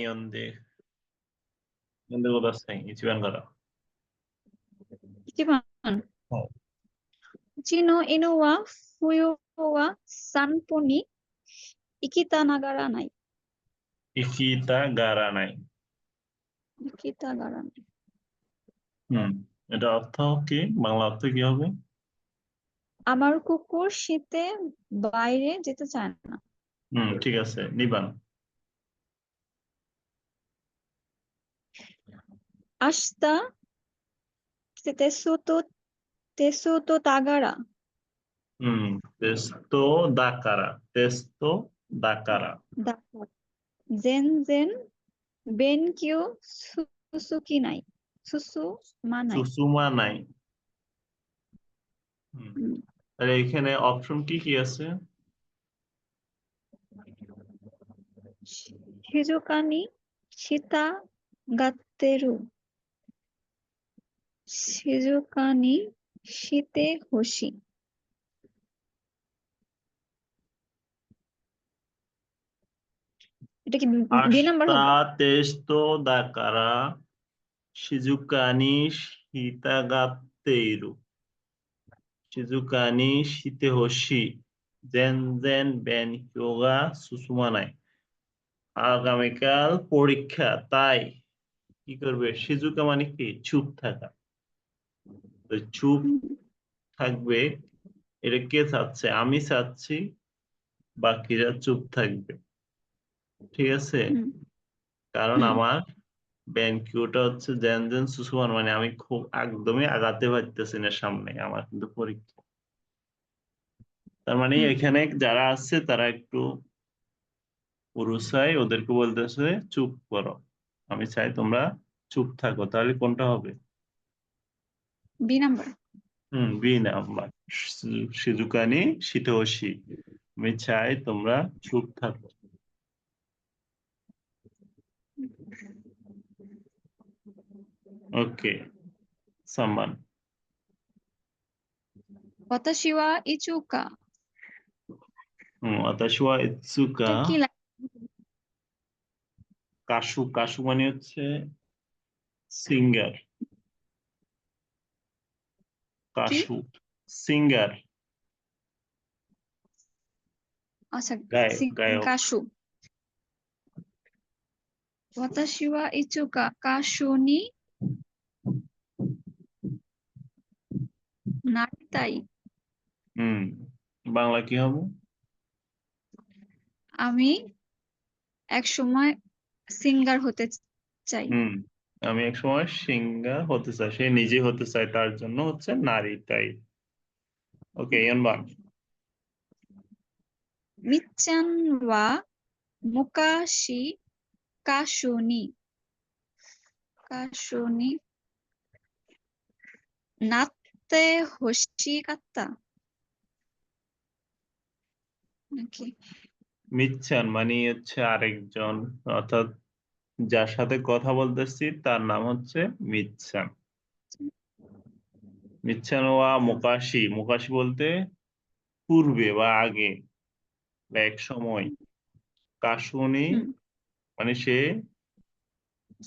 Yonde kudasai, ichiban gara. Ichiban. Chino inu wa fuyu wa sanpo ni ikita nagara nai. Ikita gara nai. Ikita gara nai. এটা অর্থ কি? বাংলা অর্থ কি হবে? আমার কুকুর শীতে বাইরে যেতে চায় না। ঠিক আছে, নিবান। আস্তা তেসুতো তাগারা। তেস্তো দাকারা। তেস্তো দাকারা। জেন জেন বেনকিউ সুসুকি নাই। সুসুমা নাই। সুসুমা নাই। তাহলে এখানে অপশন কি কি আছে? শিজুকানি সীতা গাত্তেরু। শিজুকানি শীতে হোশি। এটা কি বি নাম্বার হবে? আস্তা তেস্তো দাকারা শিজুকানি শীতাগাত্তেইরু। শিজুকানি শীতে হোশি জেন জেন বেন হিয়োগা সুসুমা নাই। আগামীকাল পরীক্ষা, তাই কি করবে? শিজুকা মানে কি? চুপ থাকা। তো চুপ থাকবে, এটা কে চাচ্ছে? আমি চাচ্ছি, বাকিরা চুপ থাকবে। ঠিক আছে, কারণ আমার ব্যানকিউটা হচ্ছে জেন জেন সুসুমান, মানে আমি খুব একদমই আগাতে পারতেছি না সামনে, আমার কিন্তু পরীক্ষা। তার মানে এখানে যারা আছে তারা একটু পুরুষাই, ওদেরকে বলতেছে চুপ করো, আমি চাই তোমরা চুপ থাকো। তাহলে কোনটা হবে? B number. B number. শিজুকানি শীতোষী, আমি চাই তোমরা চুপ থাকো। ওকে, সাম্মান। ওয়াতাশি ওয়া ইচুকা। ওয়াতাশি ওয়া ইৎসুকা। এটা কি কাশু, কাশু মানে হচ্ছে সিঙ্গার। কাশু সিঙ্গার, আচ্ছা গায়ক। কাশু। ওয়াতাশি ওয়া ইচুকা কাশু নি নারিতাই। বাংলা কি হবে? আমি এক সময় সিঙ্গার হতে চাই। আমি এক সময় সিঙ্গার হতে চাই, সে নিজে হতে চায়, তার জন্য হচ্ছে নারী, তাই। ওকে, ইয়ানবান। মিচ্চান ওয়া মুকাশি কাশুনি কাশুনি নাতে হোশি কাত্তা নাকি? মিচ্ছান মানে হচ্ছে আরেকজন, অর্থাৎ যার সাথে কথা বলতেছি তার নাম হচ্ছে মিচ্ছান। মিচ্ছান ওয়া মুকাশি, মুকাশি বলতে পূর্বে বা আগে বা এক সময়। কাশুনি মানে সে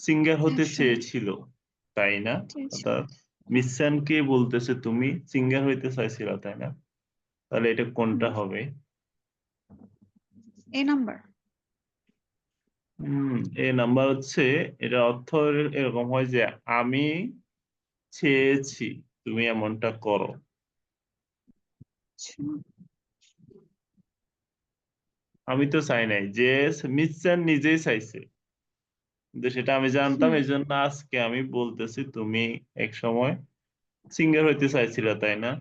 সিঙ্গার হতে চেয়েছিল, তাই না? অর্থাৎ মিচ্ছানকে বলতেছে তুমি সিঙ্গার হইতে চাইছিল, তাই না? তাহলে এটা কোনটা হবে? এ নাম্বার। এ নাম্বার হচ্ছে, এটা অর্থ এরকম হয় যে আমি চেয়েছি তুমি এমনটা করো। আমি তো চাই নাই, যে মিচ্ছান নিজেই চাইছে, কিন্তু সেটা আমি জানতাম, এই জন্য আজকে আমি বলতেছি তুমি এক সময় সিঙ্গার হইতে চাইছিলে, তাই না?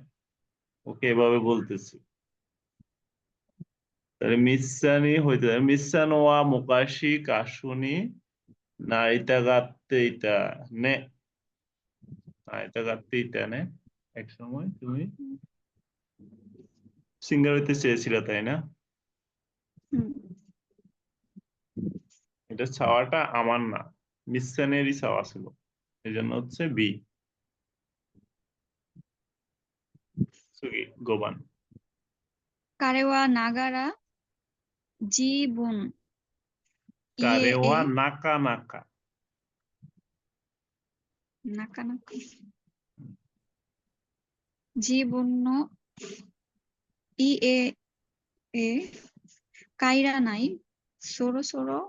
ওকে এভাবে বলতেছি। তাহলে মিচ্ছানি হইতে, মিচ্ছান ওয়া মুকাশি কাশুনি নাইতা গাত্তেইতা নে। নাইতা গাত্তেইতা নে, এক সময় তুমি সিঙ্গার হইতে চেয়েছিলে, তাই না? এটা চাওয়াটা আমার না, মিচ্ছানেরই চাওয়া ছিল, এই জন্য হচ্ছে বি। গোবান। কারে ওয়া নাগারা জীবন ইয়ে এ কারেওয়া নাকা নাকা। নাকা নাকা জীবন্য ই এ এ কাইরা নাই সরো সরো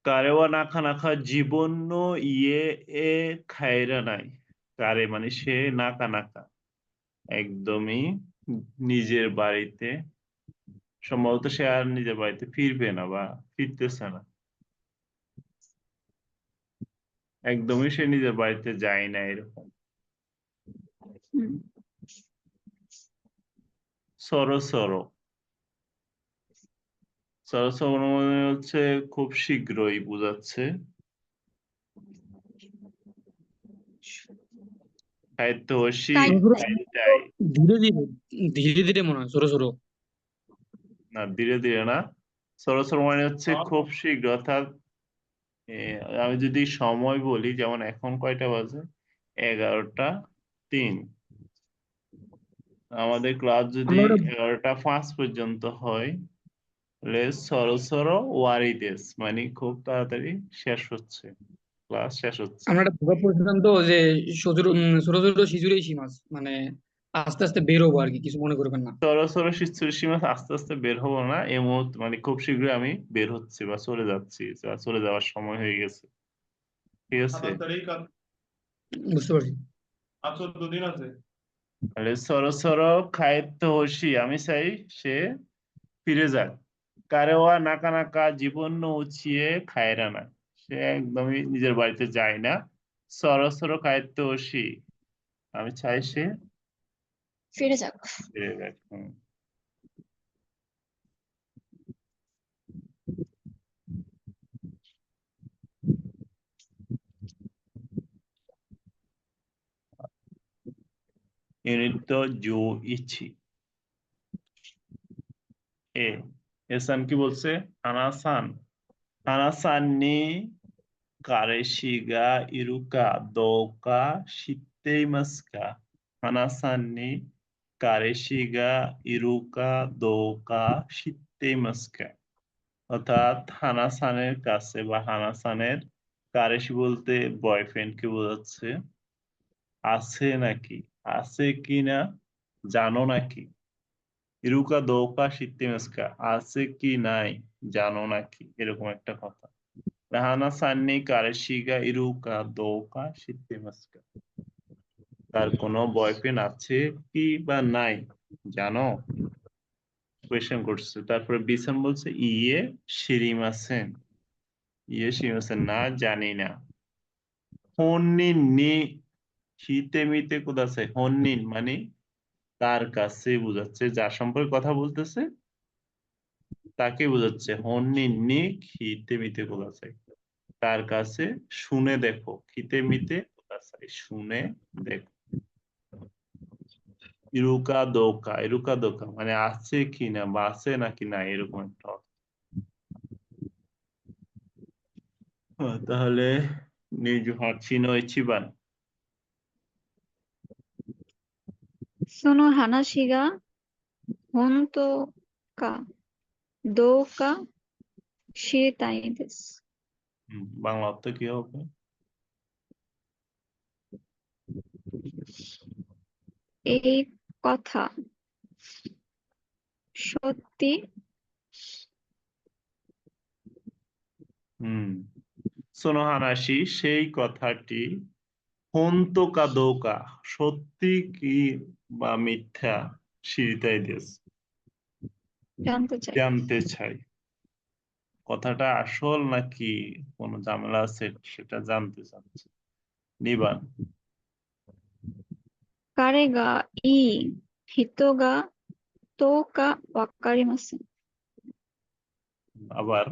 কারেওয়া নাকা নাকা জীবন্য ইয়ে এ খায়রা নাই। কারে মানে সে, নাকা নাকা একদমই নিজের বাড়িতে, সম্ভবত সে আর নিজের বাড়িতে ফিরবে না বা ফিরতেছে না, একদমই সে নিজের বাড়িতে যায় না এরকম। হুম, সরো সরো, সরো সরো মানে হচ্ছে খুব শীঘ্রই বোঝাচ্ছে। খাইতোশি কাই খাইতাই, ধীরে ধীরে ধীরে ধীরে মনে হয় ছোট ছোট। না ধীরে ধীরে না, সরো সরো মানে হচ্ছে খুব শীঘ্র, অর্থাৎ এ, আমি যদি সময় বলি, যেমন এখন কয়টা বাজে, 11টা 3। আমাদের ক্লাস যদি আমরা ওটা 11টা 5 পর্যন্ত হয়, তাহলে সরো সরো ওয়ারিদেস মানে খুব তাড়াতাড়ি শেষ হচ্ছে, ক্লাস শেষ হচ্ছে। আমরা একটা প্রভাব পড়েছিলাম তো যে ছোট ছোট শিশুরই সীমাস মানে আস্তে আস্তে বের হবো আর কি, কিছু মনে করবেন না। সরো সরো শিশুর সীমা, আস্তে আস্তে বের হবো না এই মুহূর্তে, মানে খুব শীঘ্রই আমি বের হচ্ছি বা চলে যাচ্ছি, বা চলে যাওয়ার সময় হয়ে গেছে, ঠিক আছে। 27 তারিখ আর বুঝতে পারছি। 14 দিন আছে। তাহলে সরো সরো খাইতোশি, আমি চাই সে ফিরে যাক। কারেওয়া নাকা নাকা জীবন উচিয়ে খায়রা না, সে একদমই নিজের বাড়িতে যায় না। সরো সরো খাইতোশি, আমি চাই সে ফিরে যাক ফিরে যাক। ইউনিট জো ইচ্ছি এ, এসান কি বলছে, হানাসান, হানাসান নি কারেশিগা ইরুকা দোকা শিতেইমাসকা, হানাসান নি কারেশিগা ইরুকা দোকা শিতেইমাসকা। অর্থাৎ হানাসানের কাছে বা হানাসানের কারেশি বলতে বয়ফ্রেন্ড কে বোঝাচ্ছে, আছে নাকি, আছে কিনা জানো নাকি, ইরুকা দোকা শিতেমাসকা আছে কি নাই জানো নাকি, এরকম একটা কথা। রাহানা সান্নি কারেশিগা ইরুকা দোকা শিতেমাসকা, তার কোনো বয়ফ্রেন্ড আছে কি বা নাই জানো, কোয়েশ্চেন করছে। তারপরে বিসান বলছে ইয়ে শিরিমাসেন, ইয়ে শিরিমাসেন না জানি না। হন্নিন নি হিতে মিতে কোদাছে, হন্নিন মানে তার কাছে বোঝাচ্ছে, যার সম্পর্কে কথা বলতেছে তাকে বোঝাচ্ছে। হন্নিন নি হিতে মিতে কোদাছে, তার কাছে শুনে দেখো, খিতে মিতে কোদাছে শুনে দেখো। ইরুকা দোকা মানে আছে কিনা বা আছে নাকি না, এরকম একটা অর্থ। তাহলে নিজ হাচিনো ইচিবান, その話が本当かどうか知りたいです。 বাংলা অর্থ কি হবে? এই কথা সত্যি সোনোহানাসি সেই কথাটি, হন্তু কা দোকা সত্যি কি বা মিথ্যা, শিরিতাই দেশ জানতে চাই। জানতে চাই, কথাটা আসল নাকি কোনো ঝামেলা আছে সেটা জানতে চাচ্ছে। নিবান, 彼がいい人がどうかわかりません。 আবার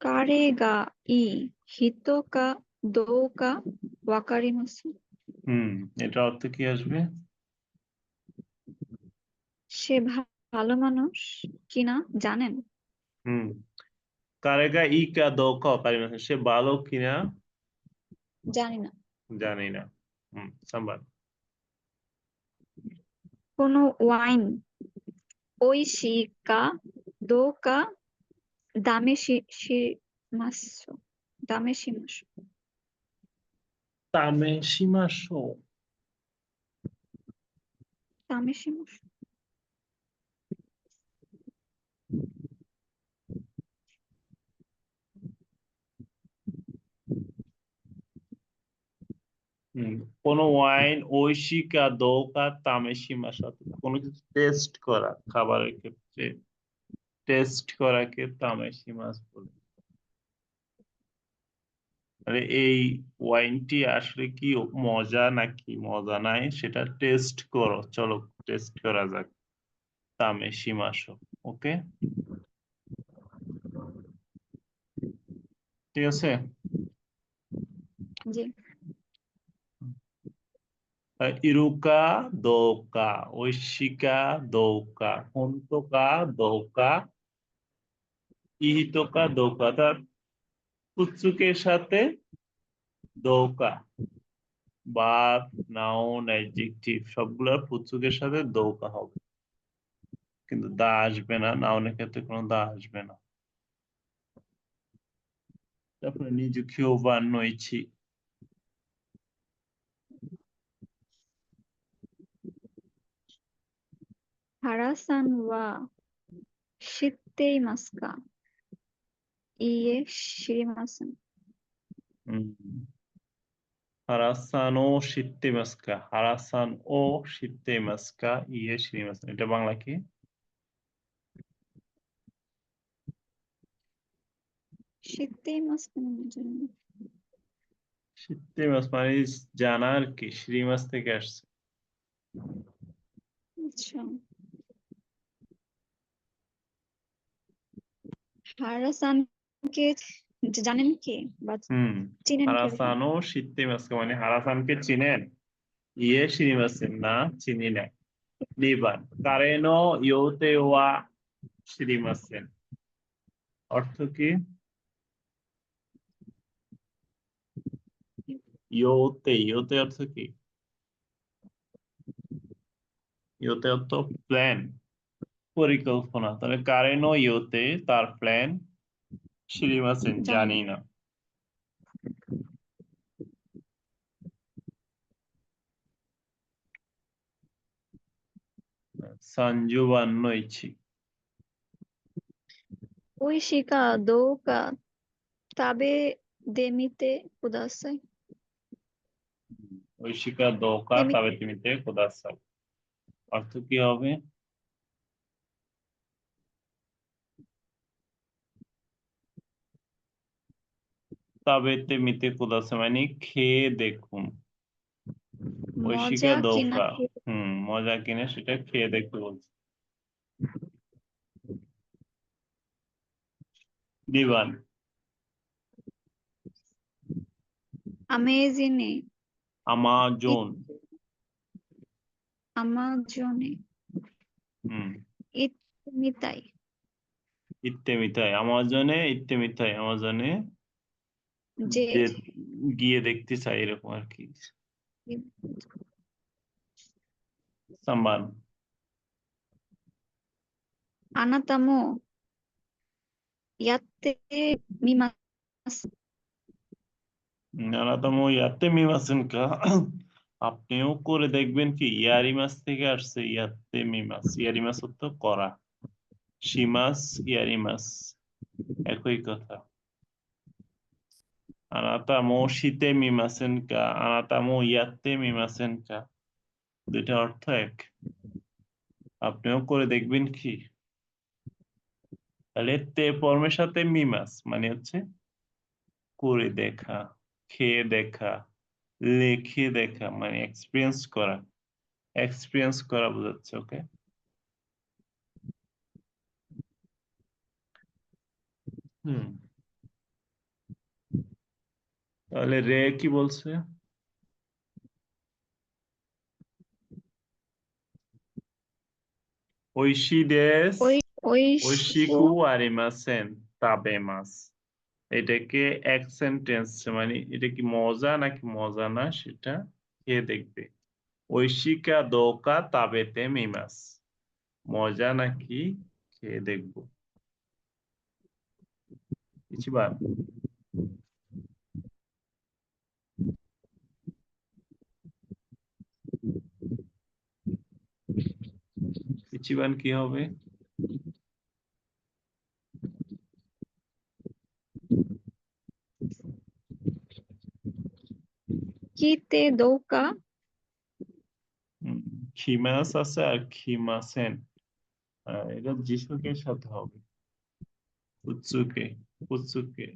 彼がいい人かどうかわかりません。 এটা অর্থ কি আসবে? সে ভালো মানুষ কিনা জানেন? হুম, কারেগা ই কা দোকা কারিনা, সে ভালো কিনা জানি না। জানি না সাম্বার কোনো ওয়াইন ওইশি কা দো কা দামে শিমাসো দামে শিমাসো তামেশিমাশো দামে শিমাসো কোনো ওয়াইন ঐশী কা দো কা তামেশিমাশো কোনো কিছু টেস্ট করা খাবারের ক্ষেত্রে টেস্ট করাকে তামেশিমাস বলে মানে এই ওয়াইনটি আসলে কি মজা নাকি মজা নাই সেটা টেস্ট করো চলো টেস্ট করা যাক তামেশিমাশো ওকে ঠিক আছে জি ইরুকা দোকা ঐশিকা দোকা হন্তকা দোকা ইহিতকা দোকা তার কুৎসুকের সাথে দোকা বাদ নাউন অ্যাডজেক্টিভ সবগুলোর ফুৎসুকের সাথে দোকা হবে কিন্তু দা আসবে না নাউনের ক্ষেত্রে কোনো দা আসবে না তারপরে নিজুকিও বা নইছি হারাসান ওয়া শিত্তেইমাসু কা ইয়ে শিরিমাসেন হারাসান ও শিত্তেমাস্কা হারাসান ও শিত্তেমাস্কা ইয়ে শ্রীমাসন এটা বাংলা কি শিত্তেইমাসু কেন জানি না। শিত্তেমাস মানে জানা আর কি শ্রীমাস থেকে আসছে আচ্ছা হারাসানকে জানেন কি বা চিনেন কি আপনি? হারাসান ও শিত্তেমাস্কা মানে হারাসানকে চিনেন ইয়ে শ্রীমাসেন না চিনি না নিবান কারেনো ইয়োতে ওয়া শ্রীমাসেন অর্থ কি ইয়োতে ইয়োতে অর্থ কি ইয়োতে অর্থ প্ল্যান পরিকল্পনা তাহলে কারেনো ইয়োতে তার প্ল্যান শ্রীমাসেন জানি না সঞ্জুবান নইছি ওইশিকা দো কা তাবে দেমিতে কুদাসাই ঐশিকা দোকা দেমি তবে তুমিতে কুদাসাই অর্থ কি হবে তবে তেমিতে কুদাসাই মানে খেয়ে দেখুন ঐশিকা মজা কিনা দোকা মজা কিনে সেটা খেয়ে দেখতে বলছে দিবান আমেজিনে আমাজন আমাজনে ইত্মিতাই ইত্তেমিতাই আমাজনে যে গিয়ে দেখতে চাই এরকম আর কি সাম্বান আনাতামো ইয়াত্তে মিমাসু নানাতম ইয়াতে মিমাসেন কা আপনিও করে দেখবেন কি ইয়ারিমাস থেকে আসছে ইয়াতে মিমাস ইয়ারিমাস অর্থ করা শিমাস ইয়ারিমাস একই কথা আনাতামো শীতে মিমাসেন কা আনাতামো ইয়াতে মিমাসেন কা দুইটা অর্থ এক আপনিও করে দেখবেন কি তাহলে তে ফর্মের সাথে মিমাস মানে হচ্ছে করে দেখা খেয়ে দেখা লিখে দেখা মানে এক্সপিরিয়েন্স করা বোঝাচ্ছে ওকে তাহলে রে কি বলছে ওইশি দেস ওই ওইশিকু আরিমাসেন তাবেমাস এটাকে এক সেন্টেন্স মানে এটা কি মজা নাকি মজা না সেটা কে দেখবে ঐশিকা দোকা তাবেতে মিমাস মজা নাকি খেয়ে দেখবো ইচিবান ইচিবান কি হবে কিতে দৌকা খিমাস আছে আর খিমাসেন এটা জিসুকের সাথে হবে উৎসুকে উৎসুকে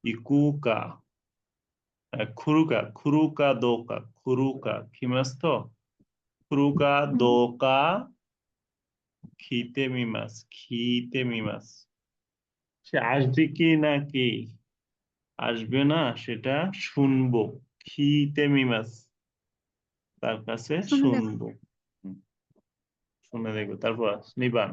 ইকুকা খুরুকা খুরুকা দোকা খুরুকা খিমাস তো খুরুকা দোকা খিতে মিমাস খিতে মিমাস সে আসবে কি নাকি আসবে না সেটা শুনবো খিতে মিমাস তার কাছে শুনে দেখ শুনবো হুম, শুনে দেখবো তারপর নিবান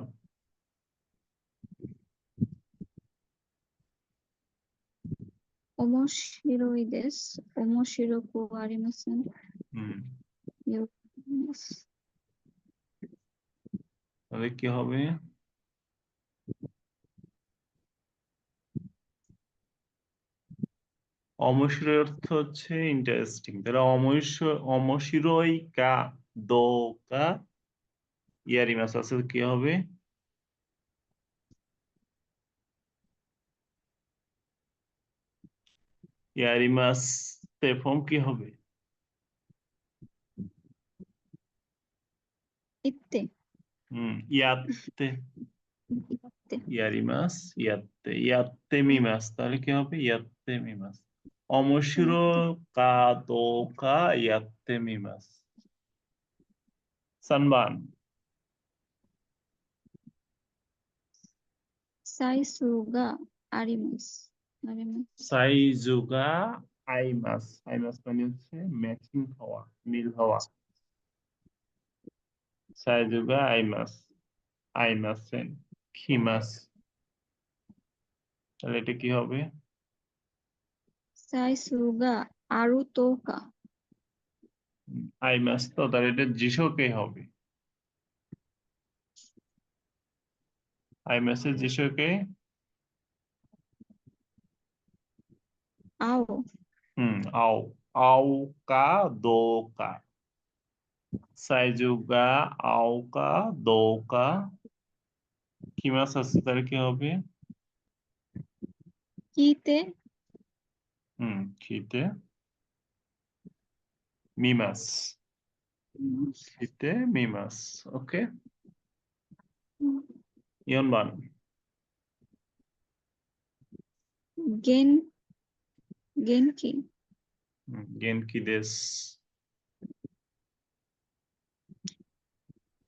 ওমোশিরোই দেস ওমোশিরোকু আরিমাসেন হম ইয়োমাস তাহলে কি হবে অমসিরোই অর্থ হচ্ছে ইন্টারেস্টিং তাহলে অমসিরোই কা দো কা ইয়ারিমাস আছে কি হবে ইয়ারিমাস ফর্ম কি হবে ইত্তে ইয়াত্তে ইত্তে ইয়ারিমাস ইয়াত্তে ইয়াত্তে মিমাস তাহলে কি হবে ইয়াত্তে মিমাস অমসিরো কা দো কা ইয়াত্তে মিমাস সানবান সাইসুগা আরিমাস আরিমাস সাইজুগা আইমাস আইমাস মানে হচ্ছে ম্যাচিং হওয়া মিল হওয়া সাইজুগা আইমাস আইমাসেন খিমাস তাহলে এটা কি হবে সাইসুগা আরুতোকা আইমাস তো তাহলে এটা জিশোকে হবে আইমাসের জিশোকে আও আও আও কা দো কা সাইজুগা আও কা দো কা খিমাস আছে তাহলে কি হবে কিতে খিতে মিমাস খিতে মিমাস ওকে ইয়নবান গেন গেনকি গেনকি দেশ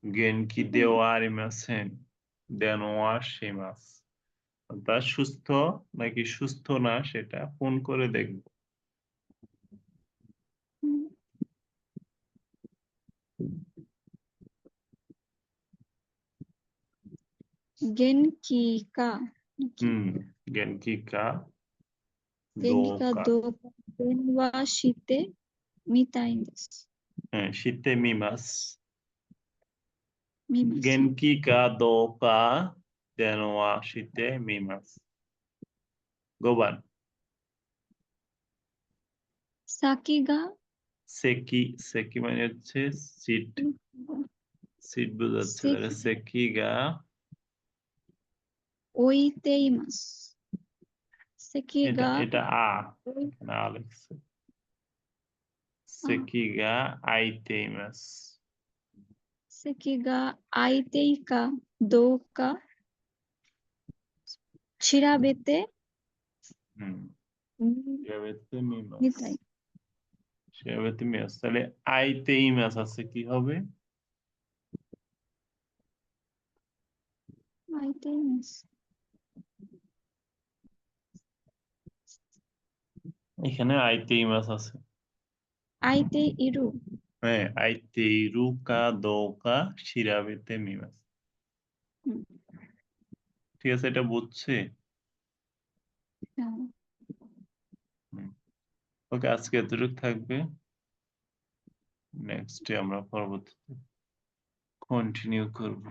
গেনকি দেওয়া আরিমাসেন দেনোয়া শিমাস তা সুস্থ নাকি সুস্থ না সেটা ফোন করে দেখবো গেনকি কা গেনকি কা গেনকিকা দোকা দোকা দেনওয়া শীতে মিতাই দেস হ্যাঁ শীতে মিমাস মিমাস গেনকি কা দোকা দেনোয়া শীতে মিমাস গোবান সাকিগা সেকি সেকি মানে হচ্ছে সিট সিট বোঝাচ্ছে তাহলে সেকি গা ওইতেইমাস এটা সেকিগা এটা এখানে লিখছে সেকি গা আইতেইমাস সেকিগা আইতেইকা দোকা ছিরাবেতে শিরাবেতে মিমাস মিতাই শিরাবেতে মিমাস তাহলে আইতেইমাস আছে কি হবে আইতেইমাস এখানে আইতেইমাস আছে আইতে ইরু হ্যাঁ আইতেইরু কা দোকা শিরাবেতে মিমাস ঠিক আছে এটা বুঝছে হ্যাঁ। ওকে, আজকে এতটুকু থাকবে। নেক্সটে আমরা পরবর্তীতে কন্টিনিউ করব।